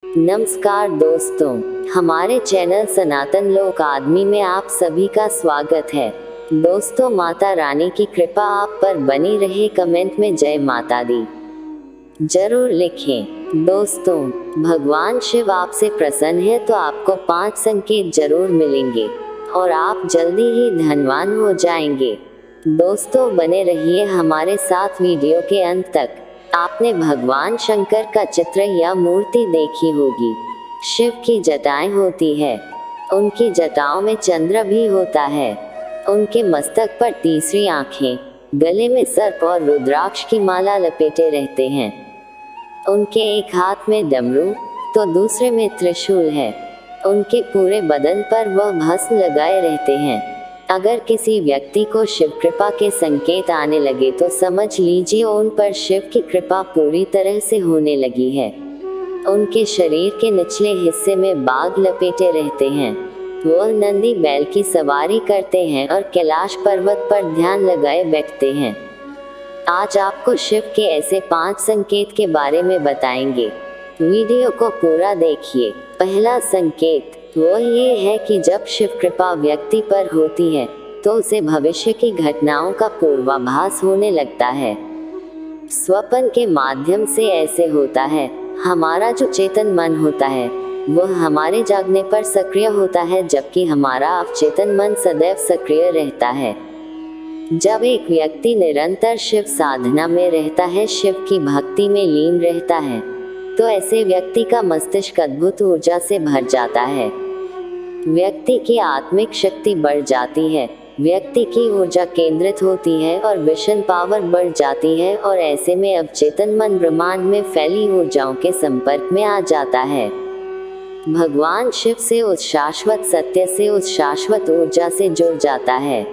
नमस्कार दोस्तों, हमारे चैनल सनातन लोक आदमी में आप सभी का स्वागत है। दोस्तों, माता रानी की कृपा आप पर बनी रहे। कमेंट में जय माता दी जरूर लिखें। दोस्तों, भगवान शिव आपसे प्रसन्न है तो आपको 5 संकेत जरूर मिलेंगे और आप जल्दी ही धनवान हो जाएंगे। दोस्तों, बने रहिए हमारे साथ वीडियो के अंत तक। आपने भगवान शंकर का चित्र या मूर्ति देखी होगी। शिव की जटाएं होती है, उनकी जटाओं में चंद्र भी होता है। उनके मस्तक पर तीसरी आंखें, गले में सर्प और रुद्राक्ष की माला लपेटे रहते हैं। उनके एक हाथ में डमरू तो दूसरे में त्रिशूल है। उनके पूरे बदन पर वह भस्म लगाए रहते हैं। अगर किसी व्यक्ति को शिव कृपा के संकेत आने लगे तो समझ लीजिए उन पर शिव की कृपा पूरी तरह से होने लगी है। उनके शरीर के निचले हिस्से में बाघ लपेटे रहते हैं। वह नंदी बैल की सवारी करते हैं और कैलाश पर्वत पर ध्यान लगाए बैठते हैं। आज आपको शिव के ऐसे 5 संकेत के बारे में बताएंगे। वीडियो को पूरा देखिए। पहला संकेत वह ये है कि जब शिव कृपा व्यक्ति पर होती है तो उसे भविष्य की घटनाओं का पूर्वाभास होने लगता है। स्वप्न के माध्यम से ऐसे होता है। हमारा जो चेतन मन होता है वह हमारे जागने पर सक्रिय होता है, जबकि हमारा अवचेतन मन सदैव सक्रिय रहता है। जब एक व्यक्ति निरंतर शिव साधना में रहता है, शिव की भक्ति में लीन रहता है, तो ऐसे व्यक्ति का मस्तिष्क अद्भुत ऊर्जा से भर जाता है। व्यक्ति की आत्मिक शक्ति बढ़ जाती है, व्यक्ति की ऊर्जा केंद्रित होती है और विशन पावर बढ़ जाती है, और ऐसे में अवचेतन मन ब्रह्मांड में फैली ऊर्जाओं के संपर्क में आ जाता है। भगवान शिव से, उस शाश्वत सत्य से, उस शाश्वत ऊर्जा से जुड़ जाता है।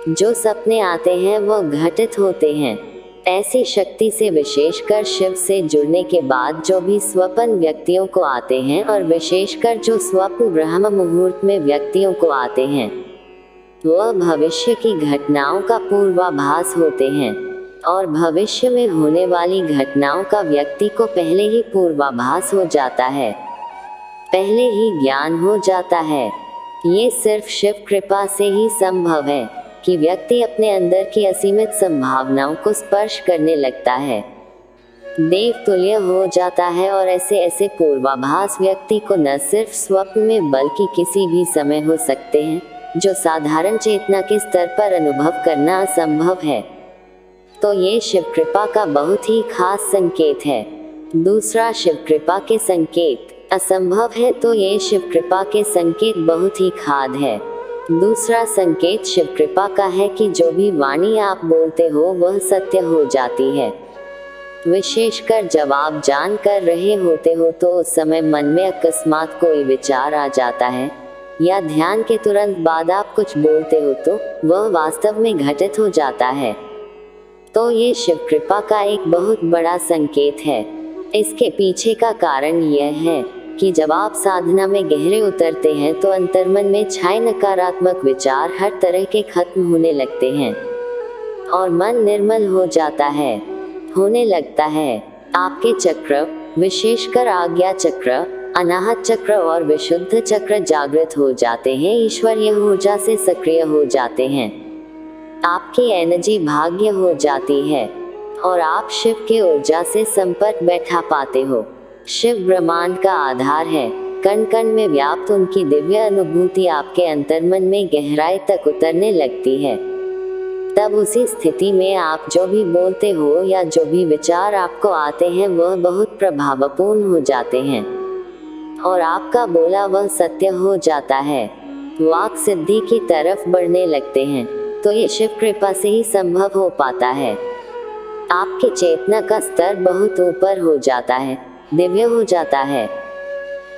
जो सपने आते हैं वो घटित होते हैं। ऐसी शक्ति से, विशेषकर शिव से जुड़ने के बाद जो भी स्वप्न व्यक्तियों को आते हैं, और विशेषकर जो स्वप्न ब्रह्म मुहूर्त में व्यक्तियों को आते हैं, वह भविष्य की घटनाओं का पूर्वाभास होते हैं। और भविष्य में होने वाली घटनाओं का व्यक्ति को पहले ही पूर्वाभास हो जाता है, पहले ही ज्ञान हो जाता है। ये सिर्फ शिव कृपा से ही संभव है कि व्यक्ति अपने अंदर की असीमित संभावनाओं को स्पर्श करने लगता है, देवतुल्य हो जाता है। और ऐसे पूर्वाभास व्यक्ति को न सिर्फ स्वप्न में बल्कि किसी भी समय हो सकते हैं, जो साधारण चेतना के स्तर पर अनुभव करना असंभव है। तो ये शिव कृपा का बहुत ही खास संकेत है। दूसरा, शिव कृपा के संकेत असंभव है तो ये शिव कृपा के संकेत बहुत ही खाद है। दूसरा संकेत शिव कृपा का है कि जो भी वाणी आप बोलते हो वह सत्य हो जाती है। विशेषकर जब आप जान कर रहे होते हो तो उस समय मन में अकस्मात कोई विचार आ जाता है, या ध्यान के तुरंत बाद आप कुछ बोलते हो तो वह वास्तव में घटित हो जाता है। तो ये शिव कृपा का एक बहुत बड़ा संकेत है। इसके पीछे का कारण यह है कि जब आप साधना में गहरे उतरते हैं तो अंतर्मन में छाए नकारात्मक विचार हर तरह के खत्म होने लगते हैं और मन निर्मल हो जाता है, होने लगता है। आपके चक्र, विशेषकर आज्ञा चक्र, अनाहत चक्र और विशुद्ध चक्र जागृत हो जाते हैं, ईश्वरीय ऊर्जा से सक्रिय हो जाते हैं। आपकी एनर्जी भाग्य हो जाती है और आप शिव के ऊर्जा से संपर्क बैठा पाते हो। शिव ब्रह्मांड का आधार है। कण कण में व्याप्त उनकी दिव्य अनुभूति आपके अंतर्मन में गहराई तक उतरने लगती है। तब उसी स्थिति में आप जो भी बोलते हो या जो भी विचार आपको आते हैं वह बहुत प्रभावपूर्ण हो जाते हैं और आपका बोला वह सत्य हो जाता है। वाक सिद्धि की तरफ बढ़ने लगते हैं। तो ये शिव कृपा से ही संभव हो पाता है। आपकी चेतना का स्तर बहुत ऊपर हो जाता है, दिव्य हो जाता है।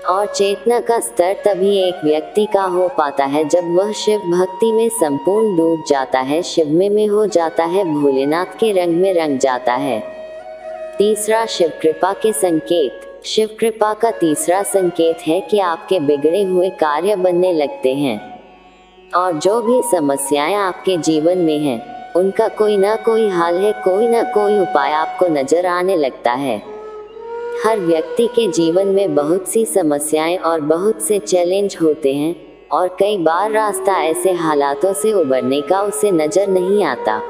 और चेतना का स्तर तभी एक व्यक्ति का हो पाता है जब वह शिव भक्ति में संपूर्ण डूब जाता है, शिव में हो जाता है, भोलेनाथ के रंग में रंग जाता है। तीसरा, शिव कृपा के संकेत। शिव कृपा का तीसरा संकेत है कि आपके बिगड़े हुए कार्य बनने लगते हैं और जो भी समस्याएं आपके जीवन में हैं उनका कोई ना कोई हल है, कोई ना कोई उपाय आपको नजर आने लगता है। हर व्यक्ति के जीवन में बहुत सी समस्याएं और बहुत से चैलेंज होते हैं और कई बार रास्ता ऐसे हालातों से उबरने का उसे नजर नहीं आता।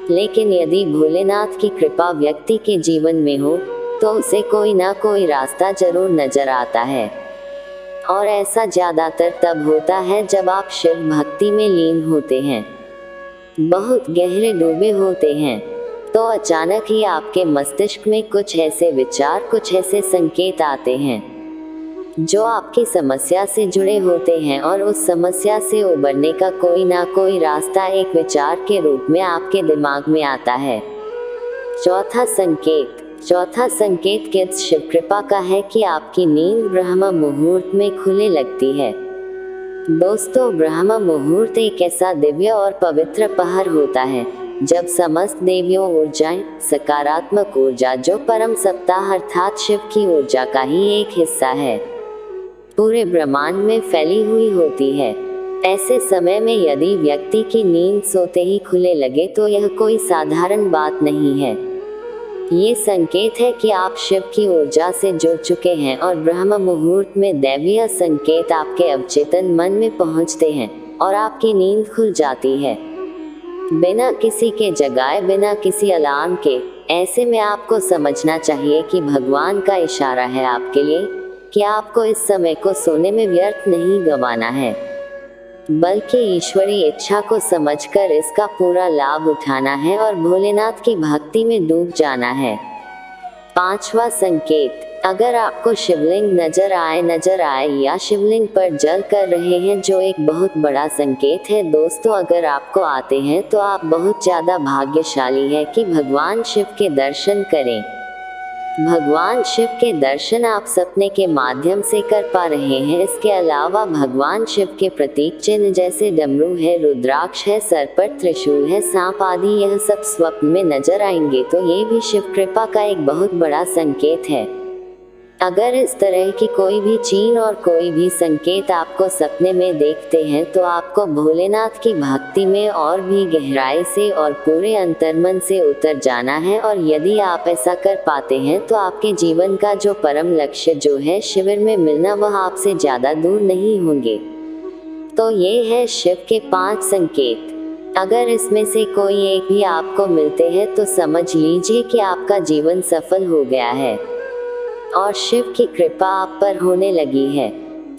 लेकिन यदि भोलेनाथ की कृपा व्यक्ति के जीवन में हो तो उसे कोई ना कोई रास्ता जरूर नजर आता है। और ऐसा ज्यादातर तब होता है जब आप शिव भक्ति में लीन होते हैं, बहुत गहरे डूबे होते हैं, तो अचानक ही आपके मस्तिष्क में कुछ ऐसे विचार, कुछ ऐसे संकेत आते हैं जो आपकी समस्या से जुड़े होते हैं और उस समस्या से उबरने का कोई ना कोई रास्ता एक विचार के रूप में आपके दिमाग में आता है। चौथा संकेत किस शिव कृपा का है कि आपकी नींद ब्रह्म मुहूर्त में खुले लगती है। दोस्तों, ब्रह्म मुहूर्त एक ऐसा दिव्य और पवित्र पहर होता है जब समस्त देवियों ऊर्जाएं, सकारात्मक ऊर्जा जो परम सप्ताह अर्थात शिव की ऊर्जा का ही एक हिस्सा है, पूरे ब्रह्मांड में फैली हुई होती है। ऐसे समय में यदि व्यक्ति की नींद सोते ही खुले लगे तो यह कोई साधारण बात नहीं है। ये संकेत है कि आप शिव की ऊर्जा से जुड़ चुके हैं और ब्रह्म मुहूर्त में दैवीय संकेत आपके अवचेतन मन में पहुंचते हैं और आपकी नींद खुल जाती है, बिना किसी के जगाए, बिना किसी अलार्म के। ऐसे में आपको समझना चाहिए कि भगवान का इशारा है आपके लिए कि आपको इस समय को सोने में व्यर्थ नहीं गंवाना है, बल्कि ईश्वरीय इच्छा को समझकर इसका पूरा लाभ उठाना है और भोलेनाथ की भक्ति में डूब जाना है। पांचवा संकेत, अगर आपको शिवलिंग नजर आए या शिवलिंग पर जल कर रहे हैं, जो एक बहुत बड़ा संकेत है। दोस्तों, अगर आपको आते हैं तो आप बहुत ज्यादा भाग्यशाली है कि भगवान शिव के दर्शन करें। भगवान शिव के दर्शन आप सपने के माध्यम से कर पा रहे हैं। इसके अलावा भगवान शिव के प्रतीक चिन्ह जैसे डमरू है, रुद्राक्ष है, सर पर त्रिशूल है, सांप आदि, यह सब स्वप्न में नजर आएंगे तो ये भी शिव कृपा का एक बहुत बड़ा संकेत है। अगर इस तरह की कोई भी चिन्ह और कोई भी संकेत आपको सपने में देखते हैं तो आपको भोलेनाथ की भक्ति में और भी गहराई से और पूरे अंतर्मन से उतर जाना है। और यदि आप ऐसा कर पाते हैं तो आपके जीवन का जो परम लक्ष्य जो है शिविर में मिलना, वह आपसे ज्यादा दूर नहीं होंगे। तो ये है शिव के 5 संकेत। अगर इसमें से कोई एक भी आपको मिलते हैं तो समझ लीजिए कि आपका जीवन सफल हो गया है और शिव की कृपा आप पर होने लगी है।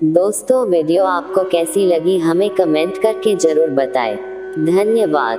दोस्तों, वीडियो आपको कैसी लगी हमें कमेंट करके जरूर बताएं। धन्यवाद।